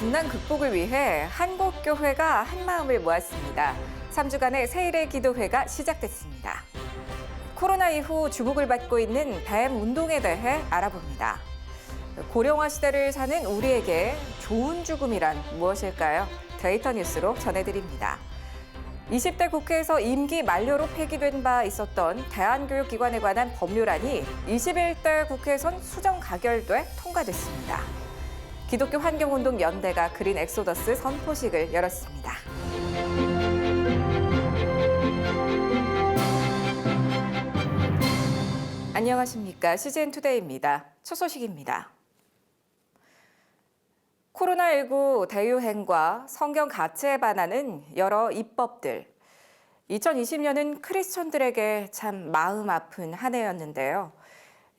국난 극복을 위해 한국교회가 한마음을 모았습니다. 3주간의 세일의 기도회가 시작됐습니다. 코로나 이후 주목을 받고 있는 뱀 운동에 대해 알아봅니다. 고령화 시대를 사는 우리에게 좋은 죽음이란 무엇일까요? 데이터 뉴스로 전해드립니다. 20대 국회에서 임기 만료로 폐기된 바 있었던 대한교육기관에 관한 법률안이 21대 국회에선 수정 가결돼 통과됐습니다. 기독교 환경운동연대가 그린 엑소더스 선포식을 열었습니다. 안녕하십니까. CGN투데이입니다. 첫 소식입니다. 코로나19 대유행과 성경 가치에 반하는 여러 입법들. 2020년은 크리스천들에게 참 마음 아픈 한 해였는데요.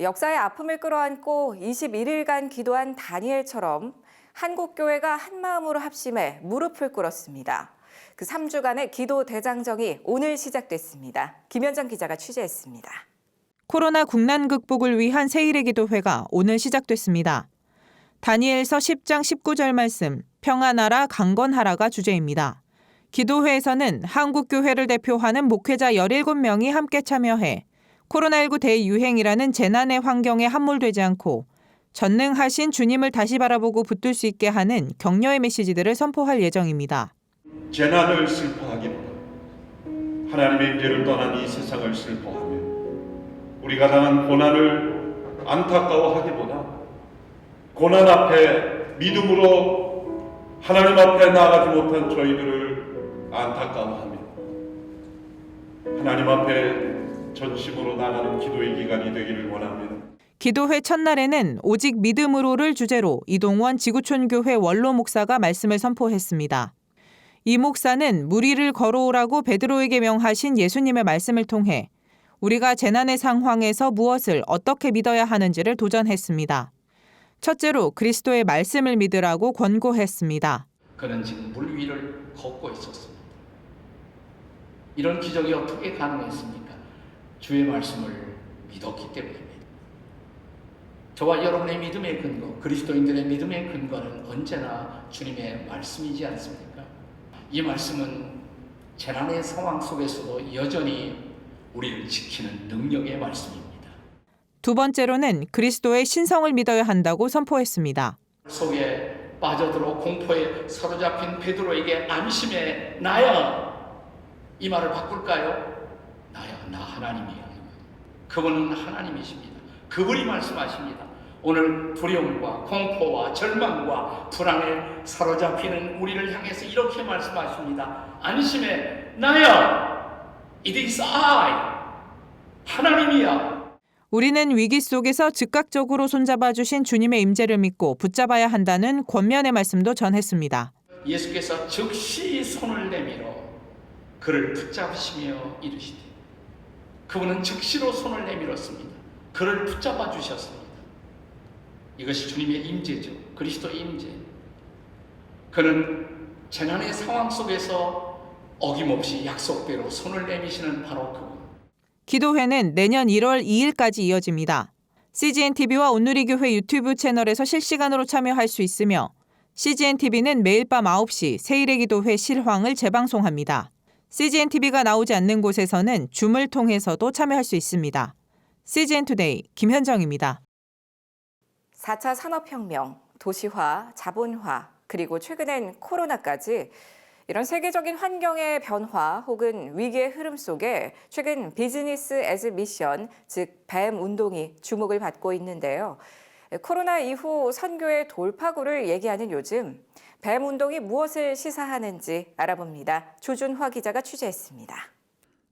역사의 아픔을 끌어안고 21일간 기도한 다니엘처럼 한국교회가 한마음으로 합심해 무릎을 꿇었습니다. 그 3주간의 기도 대장정이 오늘 시작됐습니다. 김현정 기자가 취재했습니다. 코로나 국난 극복을 위한 세일의 기도회가 오늘 시작됐습니다. 다니엘서 10장 19절 말씀, 평안하라 강건하라가 주제입니다. 기도회에서는 한국교회를 대표하는 목회자 17명이 함께 참여해 코로나19 대유행이라는 재난의 환경에 함몰되지 않고 전능하신 주님을 다시 바라보고 붙들 수 있게 하는 격려의 메시지들을 선포할 예정입니다. 재난을 슬퍼하기보다 하나님의 임재를 떠난 이 세상을 슬퍼하며 우리가 당한 고난을 안타까워하기보다 고난 앞에 믿음으로 하나님 앞에 나아가지 못한 저희들을 안타까워하며 하나님 앞에 전심으로 나가는 기도의 기간이 되기를 원합니다. 기도회 첫날에는 오직 믿음으로를 주제로 이동원 지구촌교회 원로 목사가 말씀을 선포했습니다. 이 목사는 무리를 걸어오라고 베드로에게 명하신 예수님의 말씀을 통해 우리가 재난의 상황에서 무엇을 어떻게 믿어야 하는지를 도전했습니다. 첫째로 그리스도의 말씀을 믿으라고 권고했습니다. 그는 지금 물 위를 걷고 있었습니다. 이런 기적이 어떻게 가능했습니까? 주의 말씀을 믿었기 때문입니다. 저와 여러분의 믿음의 근거, 그리스도인들의 믿음의 근거는 언제나 주님의 말씀이지 않습니까? 이 말씀은 재난의 상황 속에서도 여전히 우리를 지키는 능력의 말씀입니다. 두 번째로는 그리스도의 신성을 믿어야 한다고 선포했습니다. 속에 빠져들어 공포에 사로잡힌 베드로에게 안심해 나야, 이 말을 바꿀까요? 나야, 나 하나님이야. 그분은 하나님이십니다. 그분이 말씀하십니다. 오늘 두려움과 공포와 절망과 불안에 사로잡히는 우리를 향해서 이렇게 말씀하십니다. 안심해 나야, it is I, 하나님이야. 우리는 위기 속에서 즉각적으로 손잡아 주신 주님의 임재를 믿고 붙잡아야 한다는 권면의 말씀도 전했습니다. 예수께서 즉시 손을 내밀어 그를 붙잡으시며 이르시되, 그분은 즉시로 손을 내밀었습니다. 그를 붙잡아 주셨습니다. 이것이 주님의 임재죠. 그리스도의 임재. 그는 재난의 상황 속에서 어김없이 약속대로 손을 내미시는 바로 그분. 기도회는 내년 1월 2일까지 이어집니다. CGNTV와 온누리교회 유튜브 채널에서 실시간으로 참여할 수 있으며 CGNTV는 매일 밤 9시 세일의 기도회 실황을 재방송합니다. CGNTV가 나오지 않는 곳에서는 줌을 통해서도 참여할 수 있습니다. CGN투데이 김현정입니다. 4차 산업혁명, 도시화, 자본화, 그리고 최근엔 코로나까지 이런 세계적인 환경의 변화 혹은 위기의 흐름 속에 최근 비즈니스 애즈 미션, 즉 뱀 운동이 주목을 받고 있는데요. 코로나 이후 선교의 돌파구를 얘기하는 요즘 뱀 운동이 무엇을 시사하는지 알아봅니다. 조준화 기자가 취재했습니다.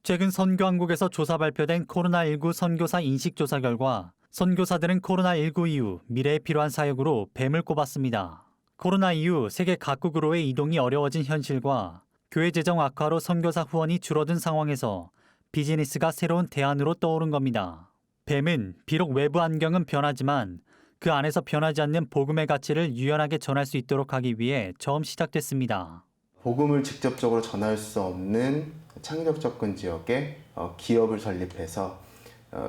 최근 선교한국에서 조사 발표된 코로나19 선교사 인식조사 결과 선교사들은 코로나19 이후 미래에 필요한 사역으로 뱀을 꼽았습니다. 코로나 이후 세계 각국으로의 이동이 어려워진 현실과 교회 재정 악화로 선교사 후원이 줄어든 상황에서 비즈니스가 새로운 대안으로 떠오른 겁니다. 뱀은 비록 외부 환경은 변하지만 그 안에서 변하지 않는 복음의 가치를 유연하게 전할 수 있도록 하기 위해 처음 시작됐습니다. 복음을 직접적으로 전할 수 없는 창의적 접근 지역에 기업을 설립해서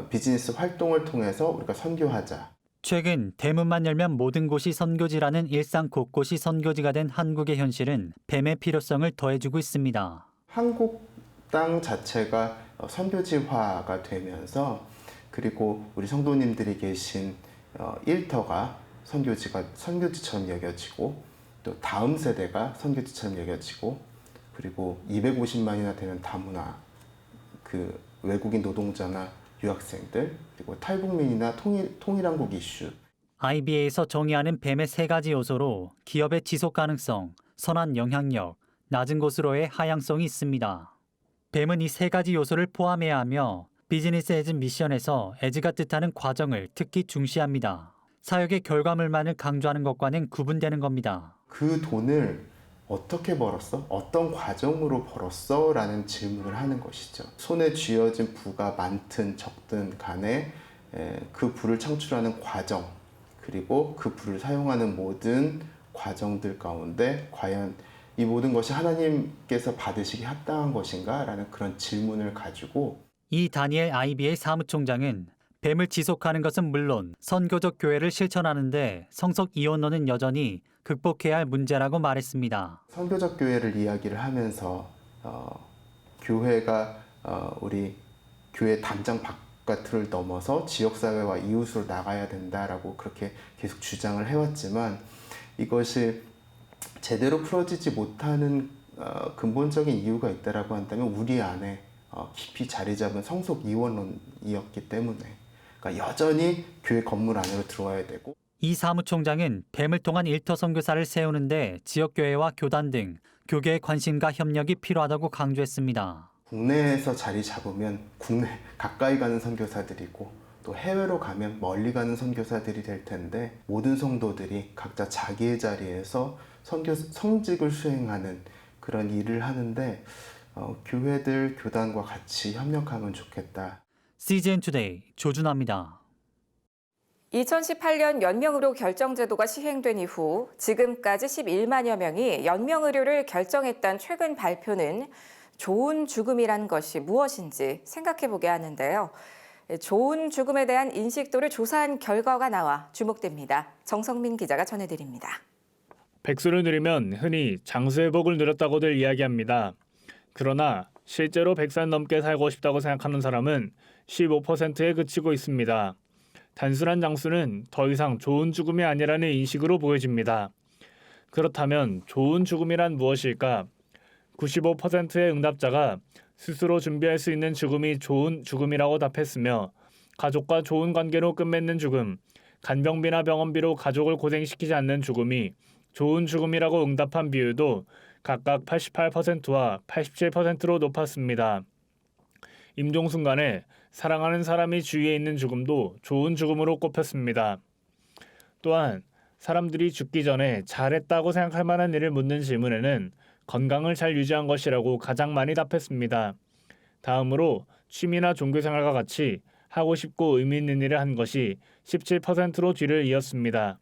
비즈니스 활동을 통해서 우리가 선교하자. 최근 대문만 열면 모든 곳이 선교지라는 일상 곳곳이 선교지가 된 한국의 현실은 뱀의 필요성을 더해주고 있습니다. 한국 땅 자체가 선교지화가 되면서 그리고 우리 성도님들이 계신 일터가 선교지처럼 여겨지고 또 다음 세대가 선교지처럼 여겨지고 그리고 250만이나 되는 다문화 그 외국인 노동자나 유학생들 그리고 탈북민이나 통일한국 이슈 IBA에서 정의하는 뱀의 3가지 요소로 기업의 지속 가능성, 선한 영향력, 낮은 곳으로의 하향성이 있습니다. 뱀은 이 3가지 요소를 포함해야 하며 비즈니스 에즈 미션에서 에즈가 뜻하는 과정을 특히 중시합니다. 사역의 결과물만을 강조하는 것과는 구분되는 겁니다. 그 돈을 어떻게 벌었어? 어떤 과정으로 벌었어? 라는 질문을 하는 것이죠. 손에 쥐어진 부가 많든 적든 간에 그 부를 창출하는 과정 그리고 그 부를 사용하는 모든 과정들 가운데 과연 이 모든 것이 하나님께서 받으시기 합당한 것인가? 라는 그런 질문을 가지고 이 다니엘 IBA 사무총장은 뱀을 지속하는 것은 물론 선교적 교회를 실천하는데 성석 이혼론은 여전히 극복해야 할 문제라고 말했습니다. 선교적 교회를 이야기를 하면서 교회가 우리 교회 담장 바깥을 넘어서 지역사회와 이웃으로 나가야 된다라고 그렇게 계속 주장을 해왔지만 이것이 제대로 풀어지지 못하는 근본적인 이유가 있다라고 한다면 우리 안에 깊이 자리 잡은 성속 이원론이었기 때문에 그러니까 여전히 교회 건물 안으로 들어와야 되고 이 사무총장은 뱀을 통한 일터 선교사를 세우는데 지역교회와 교단 등 교계의 관심과 협력이 필요하다고 강조했습니다. 국내에서 자리 잡으면 국내 가까이 가는 선교사들이고 또 해외로 가면 멀리 가는 선교사들이 될 텐데 모든 성도들이 각자 자기의 자리에서 성직을 수행하는 그런 일을 하는데 교회들, 교단과 같이 협력하면 좋겠다. CGN 투데이 조준하입니다. 2018년 연명의료 결정제도가 시행된 이후 지금까지 11만여 명이 연명의료를 결정했던 최근 발표는 좋은 죽음이란 것이 무엇인지 생각해보게 하는데요. 좋은 죽음에 대한 인식도를 조사한 결과가 나와 주목됩니다. 정성민 기자가 전해드립니다. 백수를 누리면 흔히 장수의 복을 누렸다고들 이야기합니다. 그러나 실제로 100살 넘게 살고 싶다고 생각하는 사람은 15%에 그치고 있습니다. 단순한 장수는 더 이상 좋은 죽음이 아니라는 인식으로 보여집니다. 그렇다면 좋은 죽음이란 무엇일까? 95%의 응답자가 스스로 준비할 수 있는 죽음이 좋은 죽음이라고 답했으며 가족과 좋은 관계로 끝맺는 죽음, 간병비나 병원비로 가족을 고생시키지 않는 죽음이 좋은 죽음이라고 응답한 비율도 각각 88%와 87%로 높았습니다. 임종 순간에 사랑하는 사람이 주위에 있는 죽음도 좋은 죽음으로 꼽혔습니다. 또한 사람들이 죽기 전에 잘했다고 생각할 만한 일을 묻는 질문에는 건강을 잘 유지한 것이라고 가장 많이 답했습니다. 다음으로 취미나 종교생활과 같이 하고 싶고 의미 있는 일을 한 것이 17%로 뒤를 이었습니다.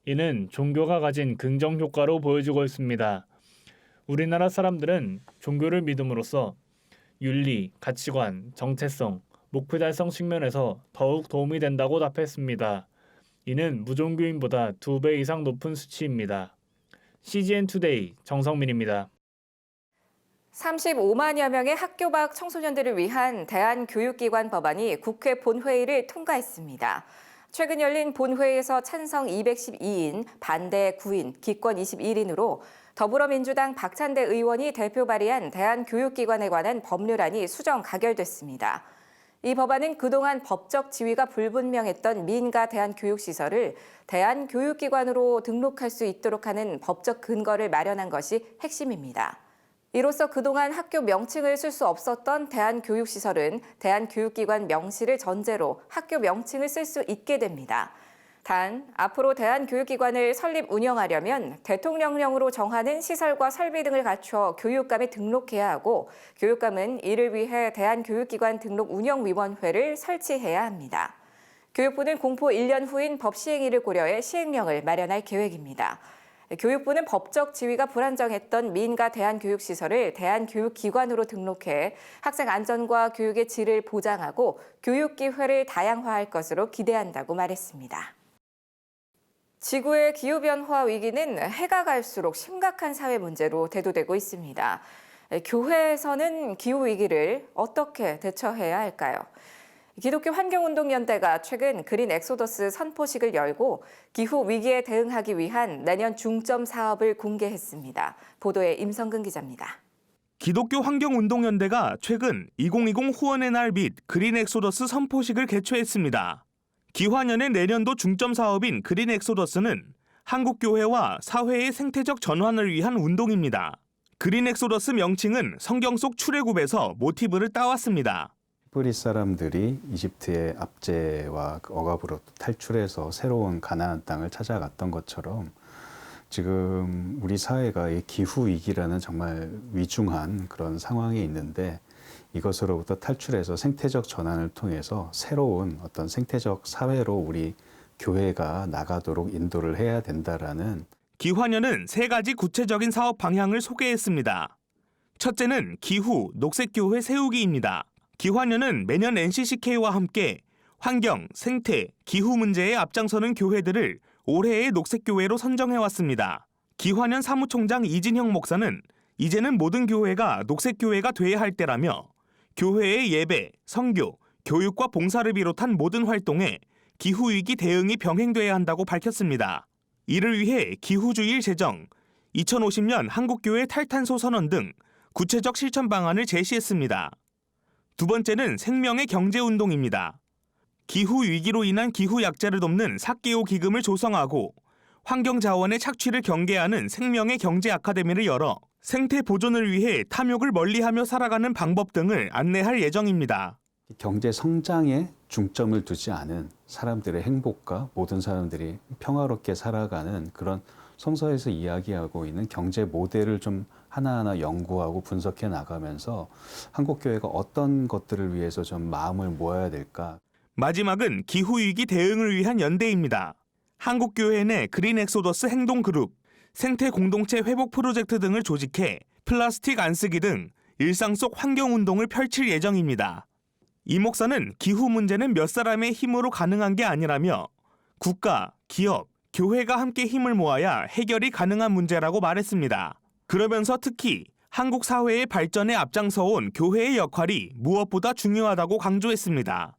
이는 종교가 가진 긍정 효과로 보여지고 있습니다. 우리나라 사람들은 종교를 믿음으로써 윤리, 가치관, 정체성, 목표 달성 측면에서 더욱 도움이 된다고 답했습니다. 이는 무종교인보다 2배 이상 높은 수치입니다. CGN 투데이 정성민입니다. 35만여 명의 학교 밖 청소년들을 위한 대한교육기관 법안이 국회 본회의를 통과했습니다. 최근 열린 본회의에서 찬성 212인, 반대 9인, 기권 21인으로 더불어민주당 박찬대 의원이 대표 발의한 대한교육기관에 관한 법률안이 수정 가결됐습니다. 이 법안은 그동안 법적 지위가 불분명했던 민가 대한교육시설을 대한교육기관으로 등록할 수 있도록 하는 법적 근거를 마련한 것이 핵심입니다. 이로써 그동안 학교 명칭을 쓸 수 없었던 대한교육시설은 대한교육기관 명시를 전제로 학교 명칭을 쓸 수 있게 됩니다. 단, 앞으로 대한교육기관을 설립 운영하려면 대통령령으로 정하는 시설과 설비 등을 갖춰 교육감에 등록해야 하고 교육감은 이를 위해 대한교육기관 등록운영위원회를 설치해야 합니다. 교육부는 공포 1년 후인 법 시행일을 고려해 시행령을 마련할 계획입니다. 교육부는 법적 지위가 불안정했던 민가 대한교육시설을 대한교육기관으로 등록해 학생 안전과 교육의 질을 보장하고 교육 기회를 다양화할 것으로 기대한다고 말했습니다. 지구의 기후변화 위기는 해가 갈수록 심각한 사회 문제로 대두되고 있습니다. 교회에서는 기후 위기를 어떻게 대처해야 할까요? 기독교 환경운동연대가 최근 그린 엑소더스 선포식을 열고 기후 위기에 대응하기 위한 내년 중점 사업을 공개했습니다. 보도에 임성근 기자입니다. 기독교 환경운동연대가 최근 2020 후원의 날 및 그린 엑소더스 선포식을 개최했습니다. 기환연의 내년도 중점 사업인 그린 엑소더스는 한국 교회와 사회의 생태적 전환을 위한 운동입니다. 그린 엑소더스 명칭은 성경 속 출애굽에서 모티브를 따왔습니다. 히브리 사람들이 이집트의 압제와 억압으로 탈출해서 새로운 가나안 땅을 찾아갔던 것처럼 지금 우리 사회가 이 기후 위기라는 정말 위중한 그런 상황에 있는데 이것으로부터 탈출해서 생태적 전환을 통해서 새로운 어떤 생태적 사회로 우리 교회가 나가도록 인도를 해야 된다라는 기환연은 3가지 구체적인 사업 방향을 소개했습니다. 첫째는 기후, 녹색교회 세우기입니다. 기환연은 매년 NCCK와 함께 환경, 생태, 기후 문제에 앞장서는 교회들을 올해의 녹색교회로 선정해왔습니다. 기환연 사무총장 이진형 목사는 이제는 모든 교회가 녹색교회가 돼야 할 때라며 교회의 예배, 선교, 교육과 봉사를 비롯한 모든 활동에 기후위기 대응이 병행돼야 한다고 밝혔습니다. 이를 위해 기후주일 제정, 2050년 한국교회 탈탄소 선언 등 구체적 실천 방안을 제시했습니다. 두 번째는 생명의 경제운동입니다. 기후위기로 인한 기후약자를 돕는 4개호 기금을 조성하고 환경자원의 착취를 경계하는 생명의 경제 아카데미를 열어 생태 보존을 위해 탐욕을 멀리하며 살아가는 방법 등을 안내할 예정입니다. 경제 성장에 중점을 두지 않은 사람들의 행복과 모든 사람들이 평화롭게 살아가는 그런 성서에서 이야기하고 있는 경제 모델을 좀 하나하나 연구하고 분석해 나가면서 한국교회가 어떤 것들을 위해서 좀 마음을 모아야 될까. 마지막은 기후위기 대응을 위한 연대입니다. 한국교회 내 그린 엑소더스 행동그룹, 생태 공동체 회복 프로젝트 등을 조직해 플라스틱 안 쓰기 등 일상 속 환경운동을 펼칠 예정입니다. 이 목사는 기후 문제는 몇 사람의 힘으로 가능한 게 아니라며 국가, 기업, 교회가 함께 힘을 모아야 해결이 가능한 문제라고 말했습니다. 그러면서 특히 한국 사회의 발전에 앞장서온 교회의 역할이 무엇보다 중요하다고 강조했습니다.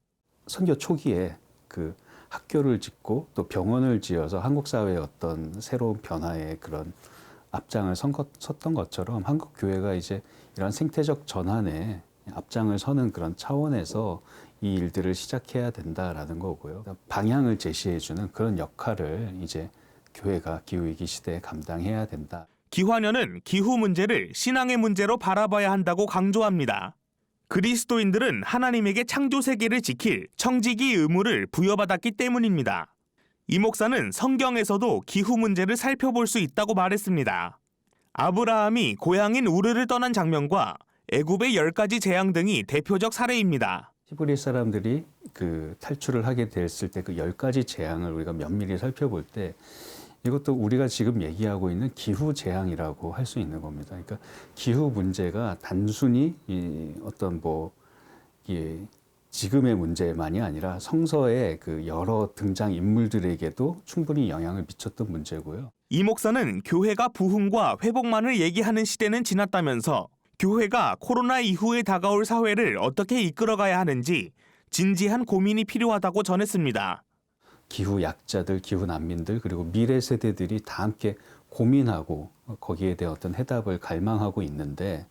선교 초기에 그 학교를 짓고 또 병원을 지어서 한국 사회의 어떤 새로운 변화에 그런 앞장을 섰던 것처럼 한국 교회가 이제 이런 생태적 전환에 앞장을 서는 그런 차원에서 이 일들을 시작해야 된다라는 거고요. 방향을 제시해주는 그런 역할을 이제 교회가 기후위기 시대에 감당해야 된다. 기환연은 기후 문제를 신앙의 문제로 바라봐야 한다고 강조합니다. 그리스도인들은 하나님에게 창조 세계를 지킬 청지기 의무를 부여받았기 때문입니다. 이 목사는 성경에서도 기후 문제를 살펴볼 수 있다고 말했습니다. 아브라함이 고향인 우르를 떠난 장면과 애굽의 10가지 재앙 등이 대표적 사례입니다. 히브리 사람들이 그 탈출을 하게 됐을 때 그 10가지 재앙을 우리가 면밀히 살펴볼 때 이것도 우리가 지금 얘기하고 있는 기후 재앙이라고 할 수 있는 겁니다. 그러니까 기후 문제가 단순히 어떤 지금의 문제만이 아니라 성서의 그 여러 등장 인물들에게도 충분히 영향을 미쳤던 문제고요. 이 목사는 교회가 부흥과 회복만을 얘기하는 시대는 지났다면서 교회가 코로나 이후에 다가올 사회를 어떻게 이끌어가야 하는지 진지한 고민이 필요하다고 전했습니다. 기후 약자들, 기후 난민들, 그리고 미래 세대들이 다 함께 고민하고 거기에 대한 어떤 해답을 갈망하고 있는데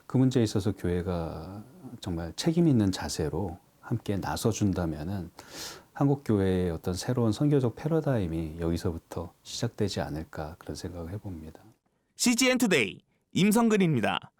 그 문제에 있어서 교회가 정말 책임 있는 자세로 함께 나서준다면은 한국 교회의 어떤 새로운 선교적 패러다임이 여기서부터 시작되지 않을까 그런 생각을 해봅니다. CGN 투데이 임성근입니다.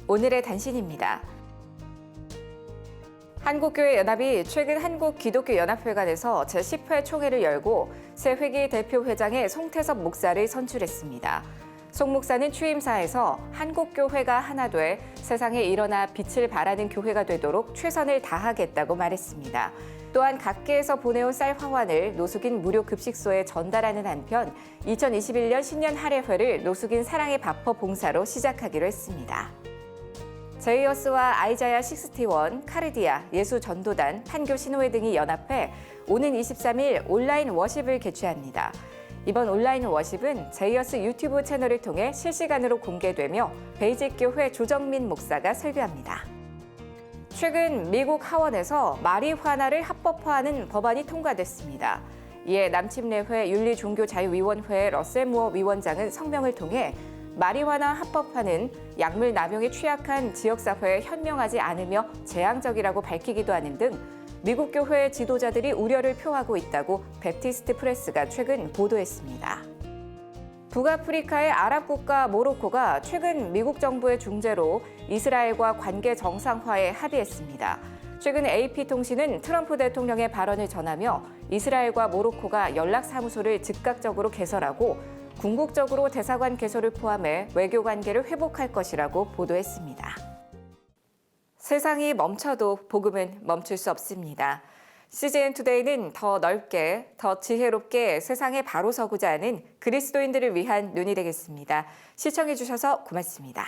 오늘의 단신입니다. 한국교회연합이 최근 한국기독교연합회관에서 제10회 총회를 열고 새 회기 대표회장의 송태섭 목사를 선출했습니다. 송 목사는 취임사에서 한국교회가 하나 돼 세상에 일어나 빛을 발하는 교회가 되도록 최선을 다하겠다고 말했습니다. 또한 각계에서 보내온 쌀 화환을 노숙인 무료 급식소에 전달하는 한편 2021년 신년 할애회를 노숙인 사랑의 밥퍼 봉사로 시작하기로 했습니다. 제이어스와 아이자야 61, 카르디아, 예수전도단, 판교 신호회 등이 연합해 오는 23일 온라인 워십을 개최합니다. 이번 온라인 워십은 제이어스 유튜브 채널을 통해 실시간으로 공개되며 베이직교회 조정민 목사가 설교합니다. 최근 미국 하원에서 마리화나를 합법화하는 법안이 통과됐습니다. 이에 남침례회 윤리종교자유위원회의 러셀 무어 위원장은 성명을 통해 마리화나 합법화는 약물 남용에 취약한 지역사회에 현명하지 않으며 재앙적이라고 밝히기도 하는 등 미국 교회 지도자들이 우려를 표하고 있다고 베프티스트 프레스가 최근 보도했습니다. 북아프리카의 아랍 국가 모로코가 최근 미국 정부의 중재로 이스라엘과 관계 정상화에 합의했습니다. 최근 AP통신은 트럼프 대통령의 발언을 전하며 이스라엘과 모로코가 연락사무소를 즉각적으로 개설하고 궁극적으로 대사관 개설을 포함해 외교 관계를 회복할 것이라고 보도했습니다. 세상이 멈춰도 복음은 멈출 수 없습니다. CGN투데이는 더 넓게, 더 지혜롭게 세상에 바로 서고자 하는 그리스도인들을 위한 눈이 되겠습니다. 시청해주셔서 고맙습니다.